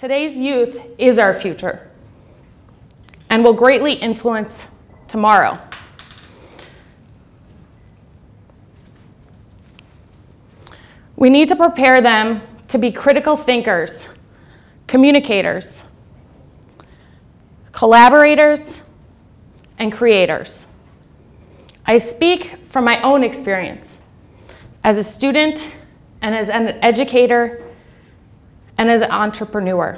Today's youth is our future and will greatly influence tomorrow. We need to prepare them to be critical thinkers, communicators, collaborators, and creators. I speak from my own experience as a student and as an educator and as an entrepreneur.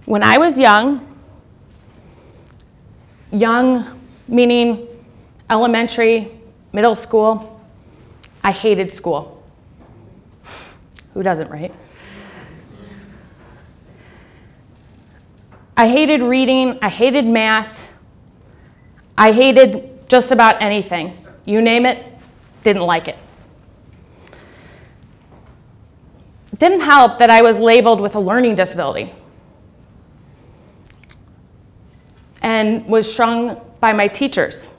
When I was young meaning elementary, middle school, I hated school. Who doesn't, right? I hated reading, I hated math, I hated just about anything. You name it, didn't like it. It didn't help that I was labeled with a learning disability and was shunned by my teachers.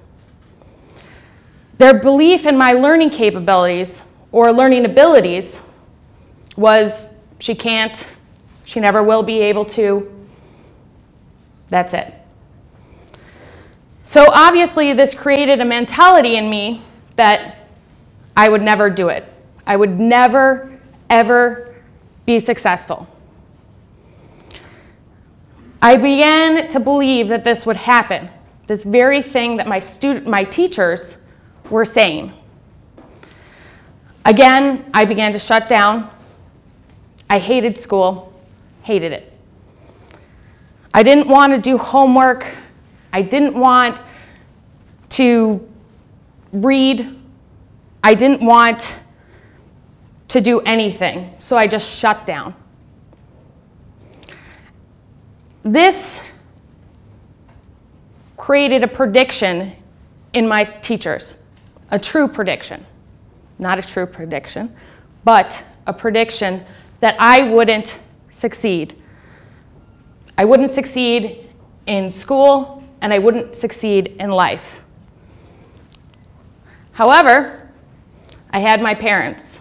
Their belief in my learning capabilities or learning abilities was, she can't, she never will be able to, that's it. So obviously this created a mentality in me that I would never do it. I would never, ever be successful. I began to believe that this would happen, this very thing that my teachers were saying. Again, I began to shut down. I hated school, hated it. I didn't want to do homework. I didn't want to read. I didn't want to do anything, so I just shut down. This created a prediction in my teachers, a true prediction. Not a true prediction, but a prediction that I wouldn't succeed. I wouldn't succeed in school, and I wouldn't succeed in life. However, I had my parents.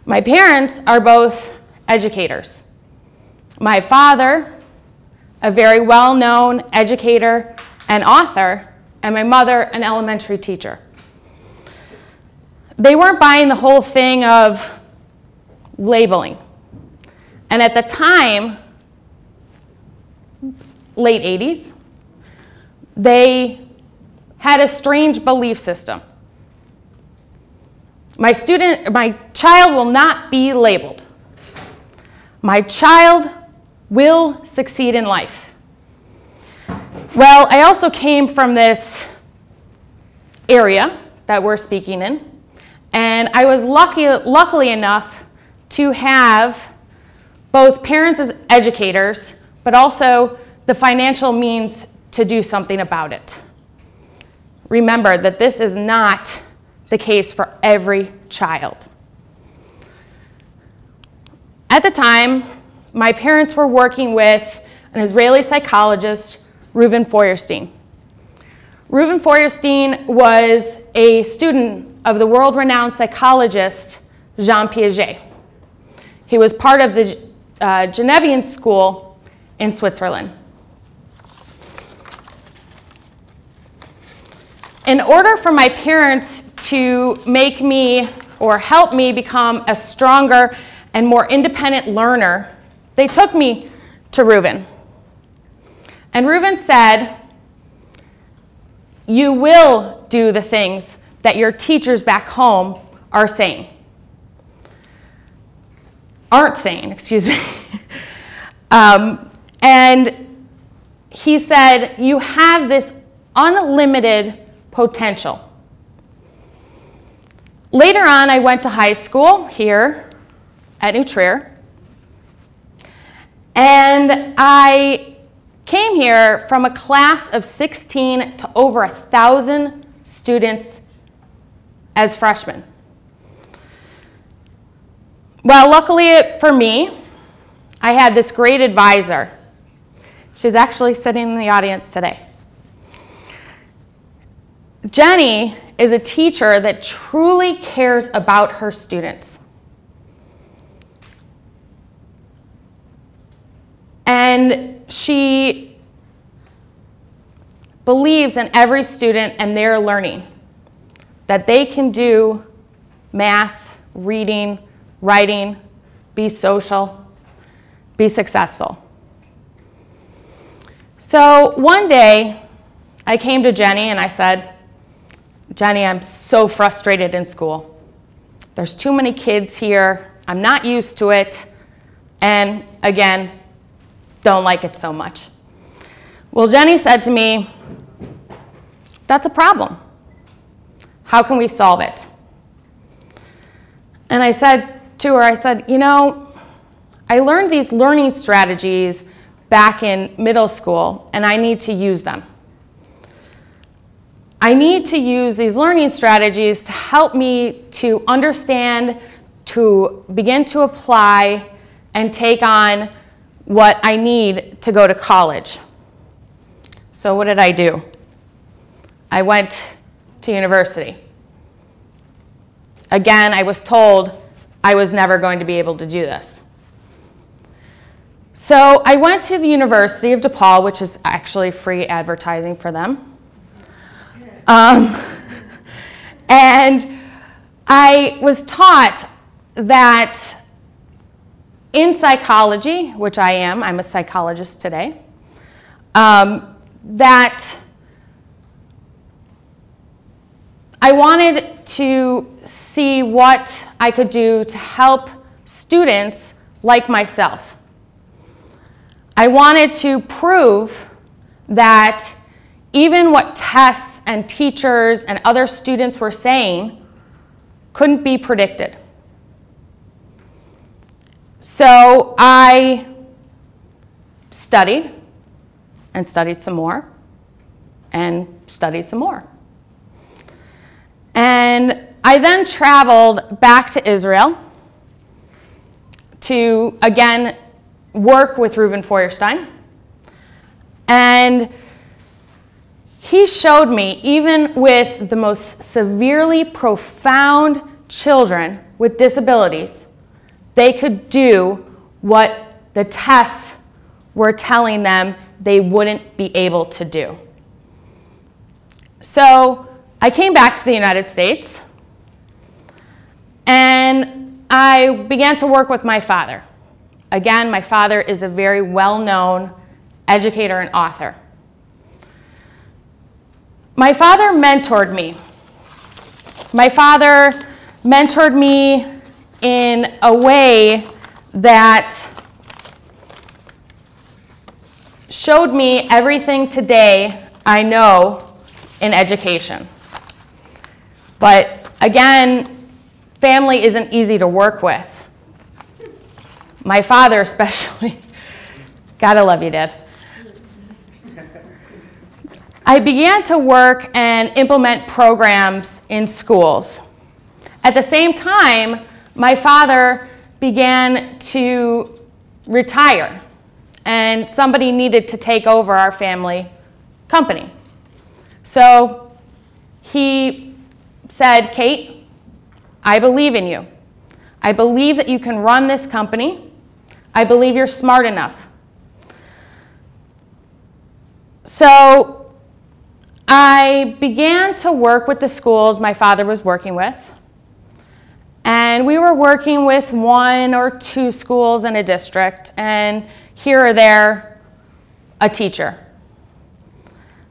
My parents are both educators. My father, a very well-known educator and author, and my mother, an elementary teacher. They weren't buying the whole thing of labeling. And at the time, late 80s, they had a strange belief system. My child will not be labeled. My child will succeed in life. Well, I also came from this area that we're speaking in, and I was luckily enough to have both parents as educators, but also the financial means to do something about it. Remember that this is not the case for every child. At the time, my parents were working with an Israeli psychologist, Reuven Feuerstein. Reuven Feuerstein was a student of the world-renowned psychologist Jean Piaget. He was part of the Genevian School in Switzerland. In order for my parents to make me or help me become a stronger and more independent learner, they took me to Reuven. And Reuven said, you will do the things that your teachers back home are saying. Aren't saying, excuse me. And he said, you have this unlimited potential. Later on, I went to high school here at New Trier, and I came here from a class of 16 to over 1,000 students as freshmen. Well, luckily for me, I had this great advisor. She's actually sitting in the audience today. Jenny is a teacher that truly cares about her students. And she believes in every student and their learning, that they can do math, reading, writing, be social, be successful. So one day, I came to Jenny and I said, Jenny, I'm so frustrated in school. There's too many kids here. I'm not used to it. And again, don't like it so much. Well, Jenny said to me, that's a problem. How can we solve it? And I said to her, I said, you know, I learned these learning strategies back in middle school, and I need to use them. I need to use these learning strategies to help me to understand, to begin to apply, and take on what I need to go to college. So what did I do? I went to university. Again, I was told I was never going to be able to do this. So I went to the University of DePaul, which is actually free advertising for them. And I was taught that in psychology, which I am, I'm a psychologist today, that I wanted to see what I could do to help students like myself. I wanted to prove that even what tests and teachers and other students were saying couldn't be predicted. So I studied and studied some more and studied some more. And I then traveled back to Israel to, again, work with Reuben Feuerstein. And he showed me, even with the most severely profound children with disabilities, they could do what the tests were telling them they wouldn't be able to do. So I came back to the United States, and I began to work with my father. Again, my father is a very well-known educator and author. My father mentored me. My father mentored me in a way that showed me everything today I know in education. But again, family isn't easy to work with. My father especially. Gotta love you, Dad. I began to work and implement programs in schools. At the same time, my father began to retire, and somebody needed to take over our family company. So he said, Kate, I believe in you. I believe that you can run this company. I believe you're smart enough. So I began to work with the schools my father was working with. And we were working with 1 or 2 schools in a district, and here or there, a teacher.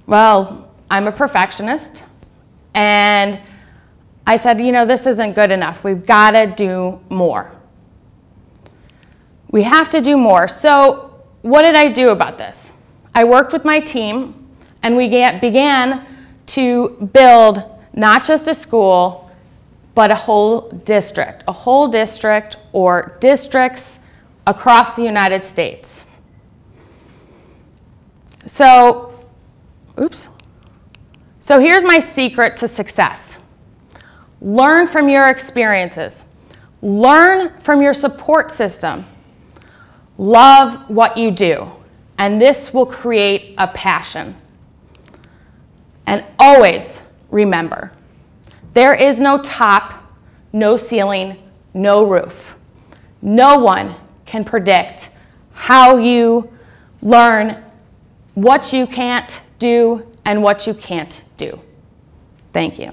Well, I'm a perfectionist, and I said, you know, this isn't good enough. We've got to do more. We have to do more. So what did I do about this? I worked with my team, and we began to build not just a school, but a whole district or districts across the United States. So here's my secret to success. Learn from your experiences. Learn from your support system. Love what you do, and this will create a passion. And always remember, there is no top, no ceiling, no roof. No one can predict how you learn what you can't do and what you can't do. Thank you.